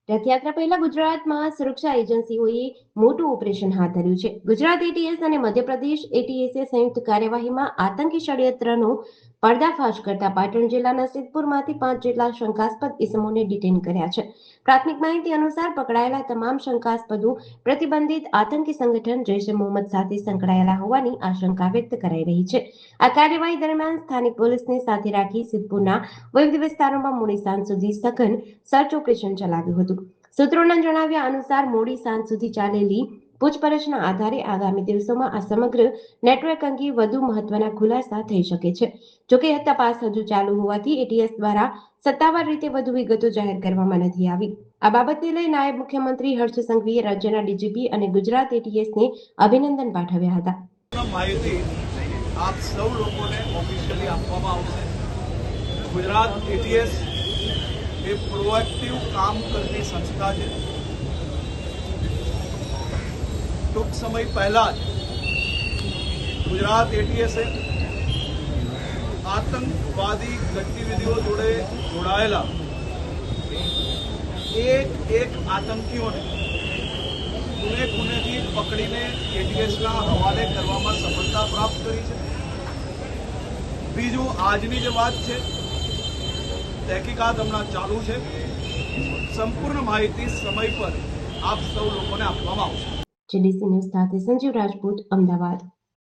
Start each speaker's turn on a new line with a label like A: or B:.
A: રથયાત્રા પહેલા ગુજરાતમાં સુરક્ષા એજન્સીઓએ મોટું ઓપરેશન હાથ ધર્યું છે. ગુજરાત એટીએસ અને મધ્યપ્રદેશ એટીએસે સંયુક્ત કાર્યવાહીમાં આતંકી ષડયંત્રનો પર્દાફાશ કરતા પાટણ જિલ્લાના સિદ્ધપુરમાંથી 5 જેટલા શંકાસ્પદ ઇસમોને ડિટેન કર્યા છે. પ્રાથમિક માહિતી અનુસાર પકડાયેલા તમામ શંકાસ્પદો પ્રતિબંધિત આતંકી સંગઠન જૈશ-એ મોહમ્મદ સાથે સંકળાયેલા હોવાની આશંકા વ્યક્ત કરાઈ રહી છે. આ કાર્યવાહી દરમિયાન સ્થાનિક પોલીસને સાથે રાખી સિદ્ધપુરના વિવિધ વિસ્તારોમાં મોડી સાંજ સુધી સઘન સર્ચ ઓપરેશન ચલાવ્યું હતું. સૂત્રોના જણાવ્યા અનુસાર મોડી સાંજ સુધી ચાલેલી પૂછપરછના આધારે આગામી દિવસોમાં આ સમગ્ર નેટવર્ક અંગે વધુ મહત્વના ખુલાસા થઈ શકે છે. જોકે તપાસ હજુ ચાલુ હોવાથી એટીએસ દ્વારા સત્તાવાર રીતે વધુ વિગતો જાહેર કરવામાં નથી આવી. આ બાબતને લઈ નાયબ મુખ્યમંત્રી હર્ષ સંઘવીએ રાજ્યના ડીજીપી અને ગુજરાત એટીએસને અભિનંદન પાઠવ્યા હતા.
B: માહિતી આપ સૌ લોકોને ઓફિશિયલી આપવામાં આવશે. ગુજરાત એટીએસ એ પ્રોએક્ટિવ કામ કરતી સંસ્થા છે. ટૂંક સમય પહેલા જ ગુજરાત એટીએસે આતંકવાદી ગતિવિધિઓ જોડે જોડાયેલા એક આતંકીઓને ખૂણેથી પકડીને એટીએસના હવાલે કરવામાં સફળતા પ્રાપ્ત કરી છે. બીજું, આજની જે વાત છે, તહેકીકાત હમણાં ચાલુ છે. સંપૂર્ણ માહિતી સમય પર આપ સૌ લોકોને આપવામાં આવશે.
A: જેડીસી ન્યૂઝ સાથે સંજીવ રાજપૂત, અમદાવાદ.